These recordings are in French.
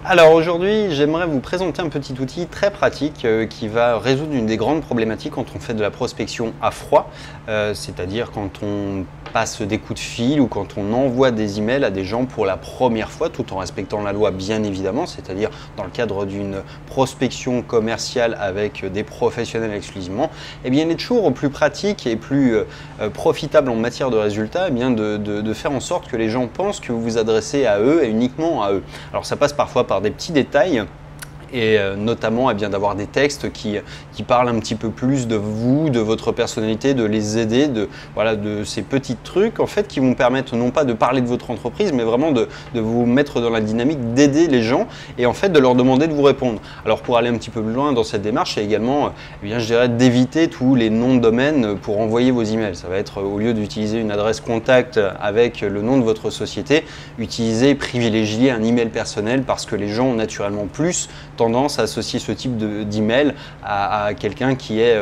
Alors aujourd'hui, j'aimerais vous présenter un petit outil très pratique qui va résoudre une des grandes problématiques quand on fait de la prospection à froid, c'est-à-dire quand on passe des coups de fil ou quand on envoie des emails à des gens pour la première fois, tout en respectant la loi bien évidemment, c'est-à-dire dans le cadre d'une prospection commerciale avec des professionnels exclusivement. Eh bien, il est toujours plus pratique et plus profitable en matière de résultats, eh bien de faire en sorte que les gens pensent que vous vous adressez à eux et uniquement à eux. Alors ça passe parfois par des petits détails et notamment d'avoir des textes qui parlent un petit peu plus de vous, de votre personnalité, de les aider, de ces petits trucs en fait qui vont permettre non pas de parler de votre entreprise mais vraiment de vous mettre dans la dynamique d'aider les gens et en fait de leur demander de vous répondre. Alors pour aller un petit peu plus loin dans cette démarche, c'est également je dirais d'éviter tous les noms de domaine pour envoyer vos emails. Ça va être au lieu d'utiliser une adresse contact avec le nom de votre société, privilégier un email personnel parce que les gens ont naturellement plus tendance à associer ce type d'email à quelqu'un qui est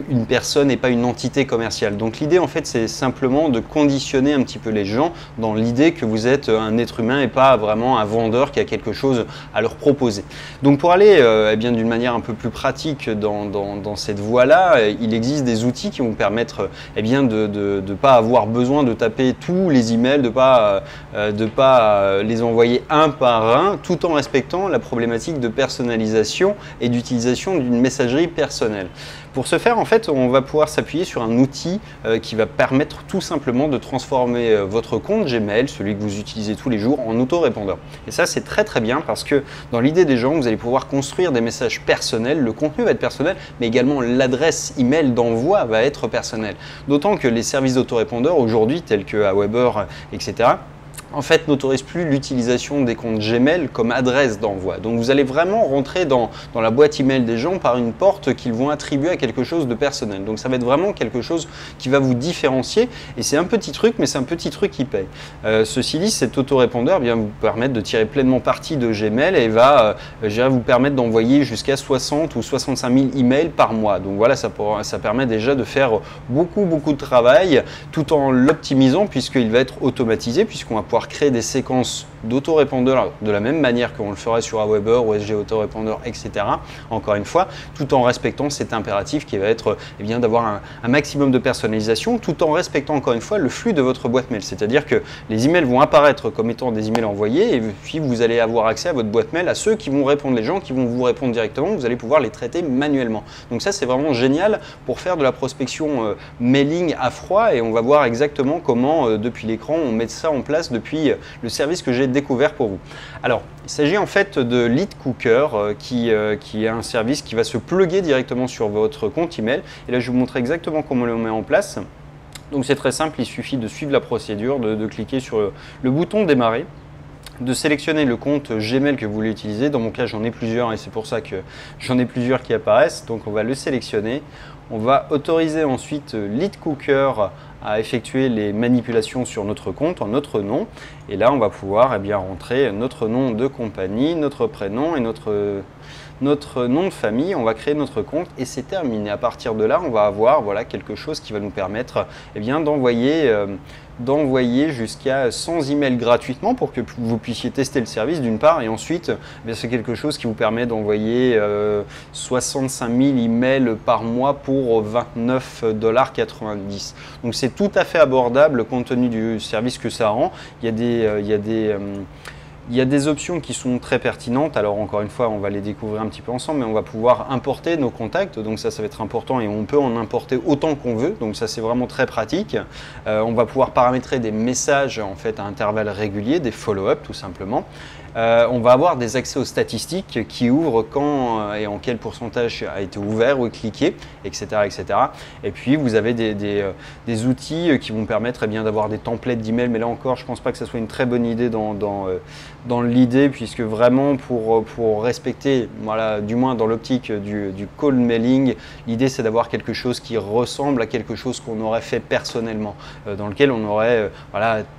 une personne et pas une entité commerciale. Donc l'idée en fait c'est simplement de conditionner un petit peu les gens dans l'idée que vous êtes un être humain et pas vraiment un vendeur qui a quelque chose à leur proposer. Donc pour aller d'une manière un peu plus pratique dans cette voie-là, il existe des outils qui vont permettre de ne pas avoir besoin de taper tous les emails, de pas les envoyer un par un, tout en respectant la problématique de personnalisation et d'utilisation d'une messagerie personnelle. Pour ce faire, en fait, on va pouvoir s'appuyer sur un outil qui va permettre tout simplement de transformer votre compte Gmail, celui que vous utilisez tous les jours, en autorépondeur. Et ça, c'est très très bien parce que dans l'idée des gens, vous allez pouvoir construire des messages personnels, le contenu va être personnel, mais également l'adresse email d'envoi va être personnelle. D'autant que les services d'autorépondeur aujourd'hui, tels que Aweber, etc., en fait, n'autorise plus l'utilisation des comptes Gmail comme adresse d'envoi. Donc vous allez vraiment rentrer dans la boîte email des gens par une porte qu'ils vont attribuer à quelque chose de personnel. Donc ça va être vraiment quelque chose qui va vous différencier et c'est un petit truc, mais c'est un petit truc qui paye. Ceci dit, cet autorépondeur vient vous permettre de tirer pleinement parti de Gmail et va vous permettre d'envoyer jusqu'à 60 ou 65 000 emails par mois. Donc voilà, ça permet déjà de faire beaucoup de travail tout en l'optimisant puisqu'il va être automatisé, puisqu'on va pouvoir créer des séquences d'autorépondeurs de la même manière qu'on le ferait sur Aweber ou SG Autorépondeur, etc. Encore une fois, tout en respectant cet impératif qui va être d'avoir un maximum de personnalisation, tout en respectant encore une fois le flux de votre boîte mail. C'est-à-dire que les emails vont apparaître comme étant des emails envoyés et puis vous allez avoir accès à votre boîte mail, à ceux qui vont répondre, les gens qui vont vous répondre directement, vous allez pouvoir les traiter manuellement. Donc ça, c'est vraiment génial pour faire de la prospection mailing à froid et on va voir exactement comment, depuis l'écran, on met ça en place depuis le service que j'ai découvert pour vous. Alors, il s'agit en fait de Lead Cooker qui est un service qui va se plugger directement sur votre compte email. Et là, je vais vous montrer exactement comment on le met en place. Donc, c'est très simple, il suffit de suivre la procédure, de cliquer sur le bouton démarrer, de sélectionner le compte Gmail que vous voulez utiliser. Dans mon cas, j'en ai plusieurs et c'est pour ça que j'en ai plusieurs qui apparaissent. Donc, on va le sélectionner. On va autoriser ensuite Lead Cooker à effectuer les manipulations sur notre compte en notre nom. Et là, on va pouvoir rentrer notre nom de compagnie, notre prénom et notre nom de famille. On va créer notre compte et c'est terminé. À partir de là, on va avoir quelque chose qui va nous permettre d'envoyer jusqu'à 100 emails gratuitement pour que vous puissiez tester le service d'une part et ensuite c'est quelque chose qui vous permet d'envoyer 65 000 emails par mois pour 29,90 $. Donc c'est tout à fait abordable compte tenu du service que ça rend. Il y a des options qui sont très pertinentes, alors encore une fois on va les découvrir un petit peu ensemble, mais on va pouvoir importer nos contacts, donc ça va être important et on peut en importer autant qu'on veut, donc ça c'est vraiment très pratique. On va pouvoir paramétrer des messages en fait à intervalles réguliers, des follow-up tout simplement. On va avoir des accès aux statistiques qui ouvrent quand et en quel pourcentage a été ouvert ou cliqué, etc., etc. Et puis vous avez des outils qui vont permettre d'avoir des templates d'email, mais là encore je ne pense pas que ce soit une très bonne idée dans l'idée, puisque vraiment pour respecter, du moins dans l'optique du call mailing, l'idée c'est d'avoir quelque chose qui ressemble à quelque chose qu'on aurait fait personnellement, dans lequel on aurait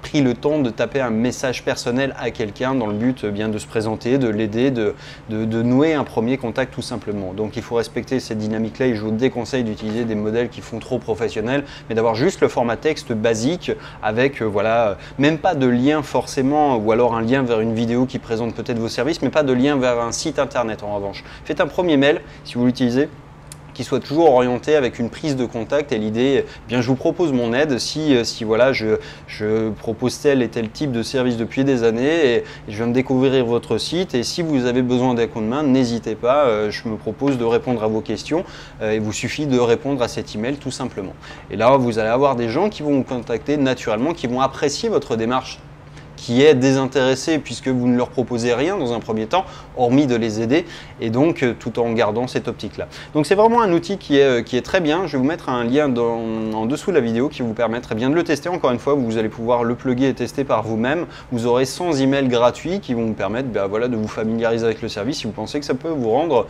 pris le temps de taper un message personnel à quelqu'un dans le but de se présenter, de l'aider, de nouer un premier contact tout simplement. Donc il faut respecter cette dynamique-là et je vous déconseille d'utiliser des modèles qui font trop professionnels, mais d'avoir juste le format texte basique avec même pas de lien forcément, ou alors un lien vers une une vidéo qui présente peut-être vos services, mais pas de lien vers un site internet en revanche. Faites un premier mail si vous l'utilisez, qui soit toujours orienté avec une prise de contact et l'idée, bien je vous propose mon aide si voilà, je propose tel et tel type de service depuis des années et je viens de découvrir votre site et si vous avez besoin d'un coup de main, n'hésitez pas, je me propose de répondre à vos questions il vous suffit de répondre à cet email tout simplement. Et là, vous allez avoir des gens qui vont vous contacter naturellement, qui vont apprécier votre démarche qui est désintéressé puisque vous ne leur proposez rien dans un premier temps, hormis de les aider, et donc tout en gardant cette optique-là. Donc c'est vraiment un outil qui est très bien. Je vais vous mettre un lien en dessous de la vidéo qui vous permettra bien de le tester. Encore une fois, vous allez pouvoir le plugger et tester par vous-même. Vous aurez 100 emails gratuits qui vont vous permettre voilà, de vous familiariser avec le service si vous pensez que ça peut vous rendre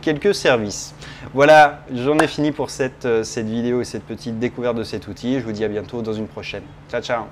quelques services. Voilà, j'en ai fini pour cette vidéo et cette petite découverte de cet outil. Je vous dis à bientôt dans une prochaine. Ciao, ciao!